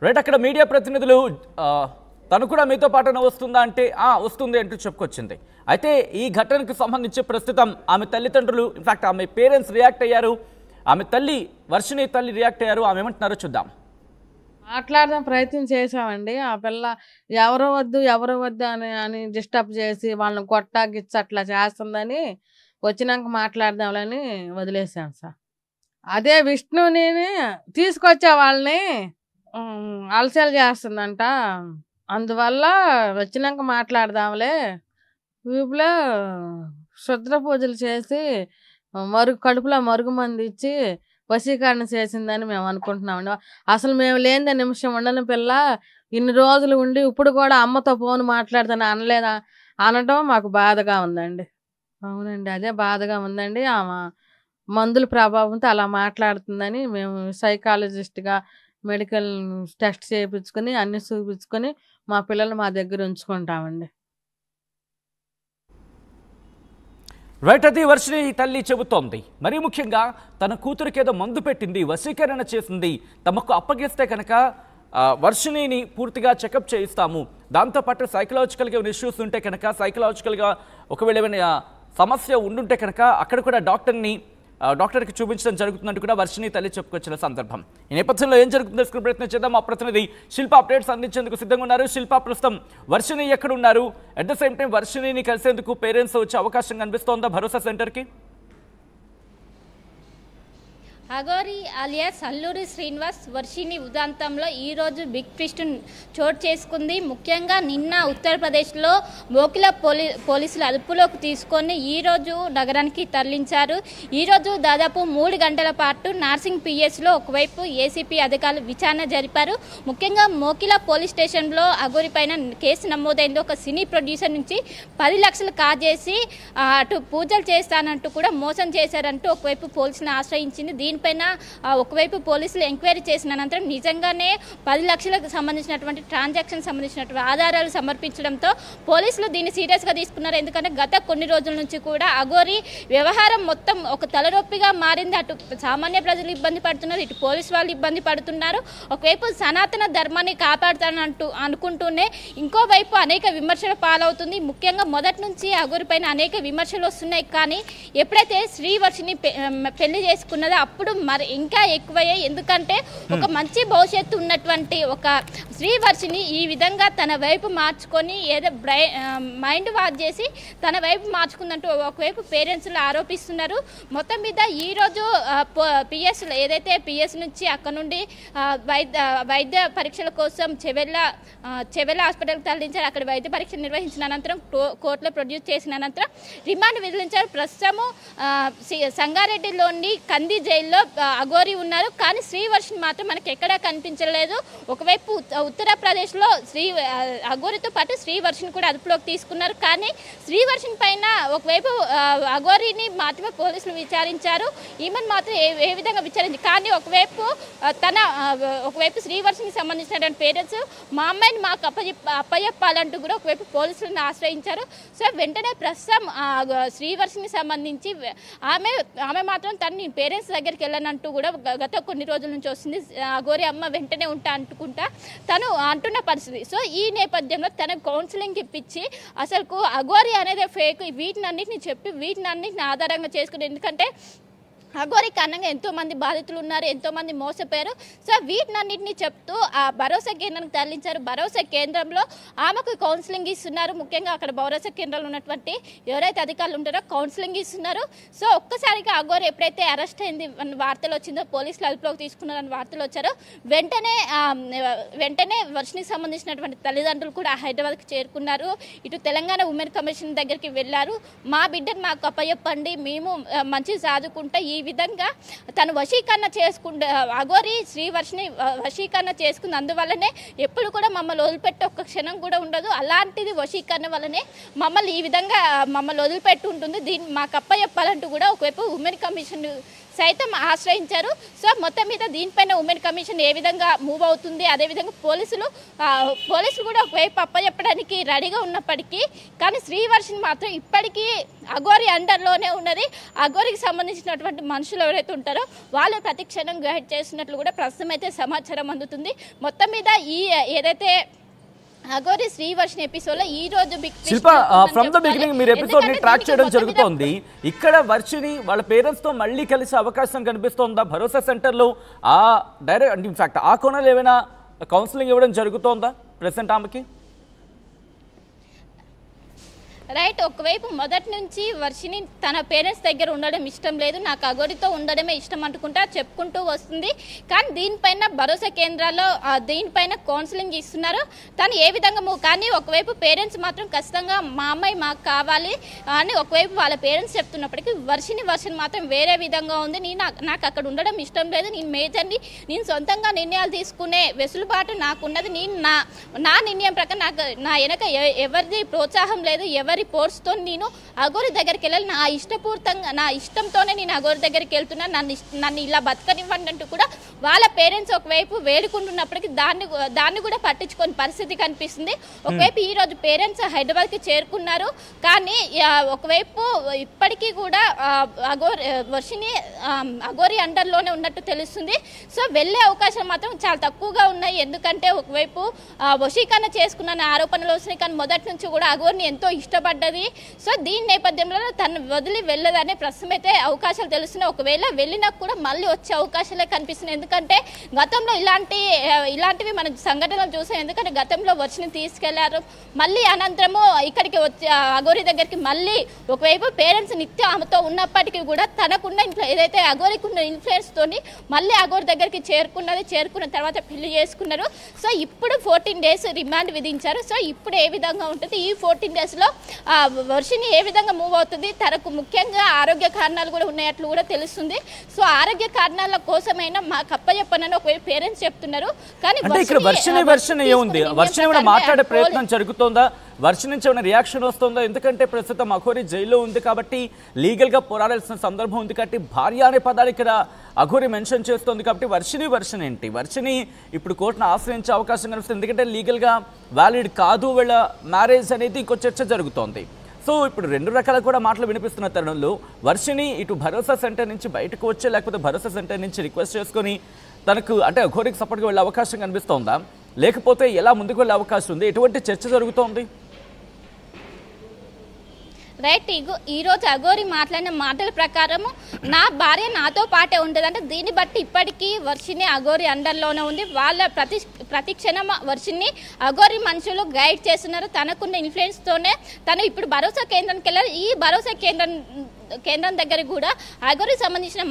Right, అక్కడ media ప్రతినిధులు తను కూడా మీతో పాటున వస్తుందా అంటే వస్తుంది అంటూ చెప్పుకొచ్చింది. అయితే ఈ ఘటనకు సంబంధించి ప్రస్తుతం ఆమె తల్లిదండ్రులు, ఇన్ఫాక్ట్ ఆమె పేరెంట్స్ రియాక్ట్ అయ్యారు. ఆమె తల్లి, వర్షిణి తల్లి రియాక్ట్ అయ్యారు. ఆమె ఏమంటున్నారో చూద్దాం. మాట్లాడదాం ప్రయత్నం చేసామండి. ఆ పిల్ల ఎవరో వద్దు అని డిస్టర్బ్ చేసి వాళ్ళని కొట్టా గిచ్చ అట్లా చేస్తుందని వచ్చినాక మాట్లాడదాంలని వదిలేసాం సార్. అదే విష్ణుని తీసుకొచ్చే వాళ్ళని అలసలు చేస్తుందంట. అందువల్ల వచ్చినాక మాట్లాడదాంలే, వీపులో శుద్ర పూజలు చేసి కడుపులో మరుగుమంది ఇచ్చి వశీకరణ చేసిందని మేము అనుకుంటున్నామండి. అసలు మేము లేని నిమిషం ఉండని పిల్ల ఇన్ని రోజులు ఉండి ఇప్పుడు కూడా అమ్మతో ఫోన్ మాట్లాడతాను అనలేదా అనడం మాకు బాధగా ఉందండి. అవునండి, అదే బాధగా ఉందండి. ఆమె మందుల ప్రభావంతో అలా మాట్లాడుతుందని మేము సైకాలజిస్ట్గా మెడికల్ టెస్ట్ చేయించుకొని అన్ని చూపించుకొని మా పిల్లలు మా దగ్గర ఉంచుకుంటామండి. రైట్, అది వర్షిణి తల్లి చెబుతోంది. మరీ ముఖ్యంగా తన కూతురికి ఏదో మందు పెట్టింది, వశీకరణ చేసింది, తమకు అప్పగిస్తే కనుక వర్షిణిని పూర్తిగా చెకప్ చేయిస్తాము, దాంతోపాటు సైకలాజికల్గా ఇష్యూస్ ఉంటే కనుక, సైకలాజికల్గా ఒకవేళ ఏమైనా సమస్య ఉండుంటే కనుక అక్కడ కూడా డాక్టర్కి చూపించడం జరుగుతున్నట్టు కూడా వర్షిణి తల్లి చెప్పుకొచ్చిన సందర్భం. ఈ నేపథ్యంలో ఏం జరుగుతుందో తెలుసుకునే ప్రయత్నం చేద్దాం. మా ప్రతినిధి శిల్ప అప్డేట్స్ అందించేందుకు సిద్ధంగా ఉన్నారు. శిల్ప, ప్రస్తుతం వర్షిణి ఎక్కడున్నారు? అట్ ద సేమ్ టైం వర్షిణిని కలిసేందుకు పేరెంట్స్ వచ్చే అవకాశం కనిపిస్తోందా భరోసా సెంటర్కి? అఘోరి అలియాస్ అల్లూరి శ్రీనివాస్ వర్షిణి ఉదంతంలో ఈరోజు బిగ్ ట్విస్ట్ చోటు చేసుకుంది. ముఖ్యంగా నిన్న ఉత్తరప్రదేశ్లో మోకిలా పోలీసులు అదుపులోకి తీసుకొని ఈరోజు నగరానికి తరలించారు. ఈరోజు దాదాపు 3 గంటల పాటు నార్సింగ్ పిఎస్లో ఒకవైపు ఏసీపీ అధికారులు విచారణ జరిపారు. ముఖ్యంగా మోకిలా పోలీస్ స్టేషన్లో అఘోరి పైన కేసు నమోదైంది. ఒక సినీ ప్రొడ్యూసర్ నుంచి 10 లక్షలు కాజేసి అటు పూజలు చేస్తానంటూ కూడా మోసం చేశారంటూ ఒకవైపు పోలీసులను ఆశ్రయించింది. దీనిపైన ఒకవైపు పోలీసులు ఎంక్వైరీ చేసిన అనంతరం నిజంగానే 10 లక్షలకు సంబంధించినటువంటి ట్రాన్సాక్షన్ సంబంధించినటువంటి ఆధారాలు సమర్పించడంతో పోలీసులు దీన్ని సీరియస్గా తీసుకున్నారు. ఎందుకంటే గత కొన్ని రోజుల నుంచి కూడా అఘోరి వ్యవహారం మొత్తం ఒక తలనొప్పిగా మారింది. అటు సామాన్య ప్రజలు ఇబ్బంది పడుతున్నారు, ఇటు పోలీసు వాళ్ళు ఇబ్బంది పడుతున్నారు. ఒకవైపు సనాతన ధర్మాన్ని కాపాడుతానంటూ అనుకుంటూనే ఇంకోవైపు అనేక విమర్శల పాలవుతుంది. ముఖ్యంగా మొదటి నుంచి అఘోరి పైన అనేక విమర్శలు వస్తున్నాయి. కానీ ఎప్పుడైతే శ్రీవర్షిని పెళ్లి చేసుకున్నదో అప్పుడు మరి ఇంకా ఎక్కువయ్యాయి. ఎందుకంటే ఒక మంచి భవిష్యత్తు ఉన్నటువంటి ఒక శ్రీవర్షిని ఈ విధంగా తన వైపు మార్చుకొని ఏదో మైండ్ వాష్ చేసి తన వైపు మార్చుకుందంటూ ఒకవైపు పేరెంట్స్లు ఆరోపిస్తున్నారు. మొత్తం మీద ఈరోజు పిఎస్లో ఏదైతే పిఎస్ నుంచి అక్కడ నుండి వైద్య పరీక్షల కోసం చెవెళ్ళ హాస్పిటల్కి తరలించారు. అక్కడ వైద్య పరీక్షలు నిర్వహించిన అనంతరం కోర్టులో ప్రొడ్యూస్ చేసిన అనంతరం రిమాండ్ విధించారు. ప్రస్తుతము సంగారెడ్డిలోని కంది జైల్లో అఘోరి ఉన్నారు. కానీ శ్రీవర్షిని మాత్రం మనకి ఎక్కడా కనిపించలేదు. ఒకవైపు ఉత్తరప్రదేశ్లో అఘోరితో పాటు శ్రీవర్షిని కూడా అదుపులోకి తీసుకున్నారు. కానీ శ్రీవర్షిని పైన ఒకవైపు అఘోరిని మాత్రమే పోలీసులు విచారించారు, ఈమెను మాత్రం ఏ విధంగా విచారించారు. కానీ ఒకవైపు శ్రీవర్షినికి సంబంధించినటువంటి పేరెంట్స్ మా అమ్మాయిని మాకు అప్పచెప్పాలంటూ కూడా ఒకవైపు పోలీసులను ఆశ్రయించారు. సో వెంటనే ప్రస్తుతం శ్రీవర్షిని సంబంధించి ఆమె మాత్రం తన పేరెంట్స్ దగ్గరికి వెళ్ళనంటూ కూడా గత కొన్ని రోజుల నుంచి వస్తుంది. అఘోరి అమ్మ వెంటనే ఉంటా తను అంటున్న పరిస్థితి. సో ఈ నేపథ్యంలో తన కౌన్సిలింగ్ ఇప్పించి అసలు అఘోరి అనేది ఫేక్, వీటినన్నింటినీ చెప్పి వీటినన్నింటిని ఆధారంగా చేసుకుని, ఎందుకంటే అఘోరి కారణంగా ఎంతోమంది బాధితులు ఉన్నారు, ఎంతోమంది మోసపోయారు. సో వీటినన్నింటినీ చెప్తూ ఆ భరోసా కేంద్రానికి తరలించారు. భరోసా కేంద్రంలో ఆమెకు కౌన్సిలింగ్ ఇస్తున్నారు. ముఖ్యంగా అక్కడ భరోసా కేంద్రంలో ఉన్నటువంటి ఎవరైతే అధికారులు ఉంటారో కౌన్సిలింగ్ ఇస్తున్నారు. సో ఒక్కసారిగా అఘోరి ఎప్పుడైతే అరెస్ట్ అయింది వార్తలు వచ్చిందో, పోలీసులు అదుపులోకి తీసుకున్నారని వార్తలు వచ్చారో వెంటనే వర్షినికి సంబంధించినటువంటి తల్లిదండ్రులు కూడా హైదరాబాద్కి చేరుకున్నారు. ఇటు తెలంగాణ ఉమెన్ కమిషన్ దగ్గరికి వెళ్ళారు. మా బిడ్డను మాకు అప్పచెప్పండి, మేము మంచిగా చదువుకుంటే ఈ విధంగా తను వశీకరణ చేసుకుంటే అఘోరి శ్రీవర్షిని వశీకరణ చేసుకుంది. అందువల్లనే ఎప్పుడు కూడా మమ్మల్ని వదిలిపెట్టి ఒక్క క్షణం కూడా ఉండదు. అలాంటిది వశీకరణ వల్లనే మమ్మల్ని ఈ విధంగా వదిలిపెట్టి ఉంటుంది. దీన్ని మాకు అప్పచెప్పాలంటూ కూడా ఒకవైపు ఉమెన్ కమిషన్ సైతం ఆశ్రయించారు. సో మొత్తం మీద దీనిపైన ఉమెన్ కమిషన్ ఏ విధంగా మూవ్ అవుతుంది, అదేవిధంగా పోలీసులు కూడా ఒకవైపు అప్పచెప్పడానికి రెడీగా ఉన్నప్పటికీ కానీ శ్రీవర్షిని మాత్రం ఇప్పటికీ అఘోరి అండర్లోనే ఉన్నది. అఘోరికి సంబంధించినటువంటి మనుషులు ఎవరైతే ఉంటారో వాళ్ళు ప్రతి క్షణం గైడ్ చేస్తున్నట్లు కూడా ప్రస్తుతం అయితే సమాచారం అందుతుంది. మొత్తం మీద ఈ ఏదైతే అఘోరి శ్రీవర్షిని ఎపిసోడ్ లో ఈ రోజు శిల్ప ఫ్రమ్ ద బిగినింగ్ మీరు ఎపిసోడ్ ని ట్రాక్ చేయడం జరుగుతోంది. ఇక్కడ వర్షిని వాళ్ళ పేరెంట్స్ తో మళ్ళీ కలిసే అవకాశం కనిపిస్తోందా? భరోసా సెంటర్ లో ఆ డైరెక్ట్ ఇన్ఫాక్ట్ ఆ కోణాలు ఏమైనా కౌన్సిలింగ్ ఇవ్వడం జరుగుతోందా ప్రెసెంట్ ఆమెకి? రైట్, ఒకవైపు మొదటి నుంచి వర్షిని తన పేరెంట్స్ దగ్గర ఉండడం ఇష్టం లేదు, నాకు అఘోరితో ఉండడమే ఇష్టం అనుకుంటా చెప్పుకుంటూ వస్తుంది. కానీ దీనిపైన భరోసా కేంద్రాల్లో దీనిపైన కౌన్సిలింగ్ ఇస్తున్నారు. తను ఏ విధంగా కానీ ఒకవైపు పేరెంట్స్ మాత్రం ఖచ్చితంగా మా అమ్మాయి మాకు కావాలి అని ఒకవైపు వాళ్ళ పేరెంట్స్ చెప్తున్నప్పటికీ వర్షిని మాత్రం వేరే విధంగా ఉంది. నాకు అక్కడ ఉండడం ఇష్టం లేదు, నేను మేజర్ని నేను సొంతంగా నిర్ణయాలు తీసుకునే వెసులుబాటు నాకున్నది, నేను నా నిర్ణయం ప్రకారం నా వెనక ఎవరిది ప్రోత్సాహం లేదు, ఎవరి పోర్స్తో నేను అఘోరి దగ్గరికి వెళ్ళాలి, నా ఇష్టపూర్తంగా నా ఇష్టంతోనే నేను అఘోరి దగ్గరికి వెళ్తున్నా, నన్ను ఇలా బతకనివ్వండి అంటూ కూడా వాళ్ళ పేరెంట్స్ ఒకవైపు వేడుకుంటున్నప్పటికీ దాన్ని కూడా పట్టించుకొని పరిస్థితి కనిపిస్తుంది. ఒకవైపు ఈ రోజు పేరెంట్స్ హైదరాబాద్కి చేరుకున్నారు, కానీ ఒకవైపు ఇప్పటికీ కూడా వర్షిని అఘోరి అండర్లోనే ఉన్నట్టు తెలుస్తుంది. సో వెళ్ళే అవకాశాలు మాత్రం చాలా తక్కువగా ఉన్నాయి. ఎందుకంటే ఒకవైపు వశీకరణ చేసుకున్న ఆరోపణలు వస్తున్నాయి, కానీ మొదటి నుంచి కూడా అఘోరిని ఎంతో ఇష్టపడ్డది. సో దీని నేపథ్యంలో తను వదిలి వెళ్ళదనే ప్రస్తుతం అయితే అవకాశాలు తెలుస్తున్నాయి. ఒకవేళ వెళ్ళినా కూడా మళ్ళీ వచ్చే అవకాశాలే కనిపిస్తున్నాయి. ఎందుకంటే గతంలో ఇలాంటివి మనం సంఘటనలు చూసాం. ఎందుకంటే గతంలో వర్షిని తీసుకెళ్లారు, మళ్ళీ అనంతరము ఇక్కడికి వచ్చి అఘోరి దగ్గరికి మళ్ళీ ఒకవైపు పేరెంట్స్ నిత్యం ఆమెతో ఉన్నప్పటికీ కూడా తనకున్న ఏదైతే అఘోరికి ఉన్న ఇన్ఫ్లుయెన్స్ తోని మళ్ళీ అఘోరి దగ్గరికి చేరుకున్న తర్వాత పెళ్లి చేసుకున్నారు. సో ఇప్పుడు 14 days రిమాండ్ విధించారు. సో ఇప్పుడు ఏ విధంగా ఉంటుంది, ఈ 14 days లో వర్షిని ఏ విధంగా మూవ్ అవుతుంది, తనకు ముఖ్యంగా ఆరోగ్య కారణాలు కూడా ఉన్నట్లు కూడా తెలుస్తుంది. సో ఆరోగ్య కారణాల కోసమైనా మాకు అప్పచెప్పనని ఒకవేళ పేరెంట్స్ చెప్తున్నారు. కానీ ఇక్కడ వర్షిని ఏముంది, వర్షిని కూడా మాట్లాడే ప్రయత్నం జరుగుతోందా, వర్షిని నుంచి ఏమైనా రియాక్షన్ వస్తుందా? ఎందుకంటే ప్రస్తుతం అఘోరి జైల్లో ఉంది కాబట్టి లీగల్ గా పోరాడాల్సిన సందర్భం ఉంది కాబట్టి భార్య అనే పదాలు ఇక్కడ అఘోరి మెన్షన్ చేస్తోంది కాబట్టి వర్షిని ఏంటి, వర్షిని ఇప్పుడు కోర్టును ఆశ్రయించే అవకాశం కనిపిస్తుంది. ఎందుకంటే లీగల్ గా వ్యాలిడ్ కాదు వీళ్ళ మ్యారేజ్ అనేది ఇంకో చర్చ జరుగుతోంది. సో ఇప్పుడు రెండు రకాల కూడా మాటలు వినిపిస్తున్న తరుణంలో వర్షిని ఇటు భరోసా సెంటర్ నుంచి బయటకు వచ్చే లేకపోతే భరోసా సెంటర్ నుంచి రిక్వెస్ట్ చేసుకొని తనకు అంటే అఘోరికి సపోర్ట్గా వెళ్ళే అవకాశం కనిపిస్తోందా, లేకపోతే ఎలా ముందుకు వెళ్ళే అవకాశం ఉంది, ఎటువంటి చర్చ జరుగుతోంది? రైట్, ఈ రోజు అఘోరి మాట్లాడిన మాటల ప్రకారము నా భార్య నాతో పాటే ఉంటుంది అంటే దీన్ని బట్టి ఇప్పటికీ వర్షిని అఘోరి అండర్లోనే ఉంది. వాళ్ళ ప్రతి క్షణం వర్షిని అఘోరి మనుషులు గైడ్ చేస్తున్నారు. తనకున్న ఇన్ఫ్లుయెన్స్తోనే తను ఇప్పుడు భరోసా కేంద్రానికి వెళ్ళారు. ఈ భరోసా కేంద్రం దగ్గర కూడా అఘోరికి సంబంధించిన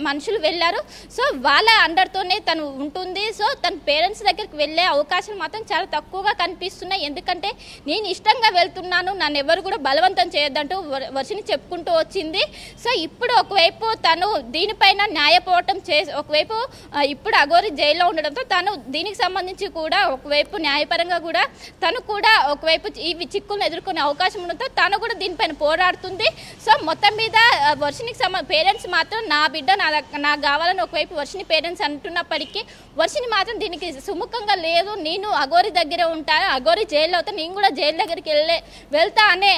మనుషులు వెళ్ళారు. సో వాళ్ళ అండర్తోనే తను ఉంటుంది. సో తన పేరెంట్స్ దగ్గరికి వెళ్ళే అవకాశం మాత్రం చాలా తక్కువగా కనిపిస్తున్నాయి. ఎందుకంటే నేను ఇష్టంగా వెళ్తున్నాను, నన్ను ఎవరు కూడా బలవంతం చేయొద్దంటూ వర్షిని చెప్పుకుంటూ వచ్చింది. సో ఇప్పుడు ఒకవైపు తను దీనిపైన న్యాయపోవటం ఒకవైపు ఇప్పుడు అఘోరి జైల్లో ఉండడంతో తను దీనికి సంబంధించి కూడా ఒకవైపు న్యాయపరంగా కూడా తను కూడా ఒకవైపు ఈ చిక్కులను ఎదుర్కొనే అవకాశం ఉండడంతో తను కూడా దీనిపైన పోరాడుతుంది. సో మొత్తం మీద వర్షినికి పేరెంట్స్ మాత్రం నా బిడ్డ నాకు కావాలని ఒకవైపు వర్షిని పేరెంట్స్ అంటున్నప్పటికీ వర్షిని మాత్రం దీనికి సుముఖంగా లేదు, నేను అఘోరి దగ్గరే ఉంటాను, అఘోరి జైల్లో అవుతా, నేను కూడా జైలు దగ్గరికి వెళ్తా అనే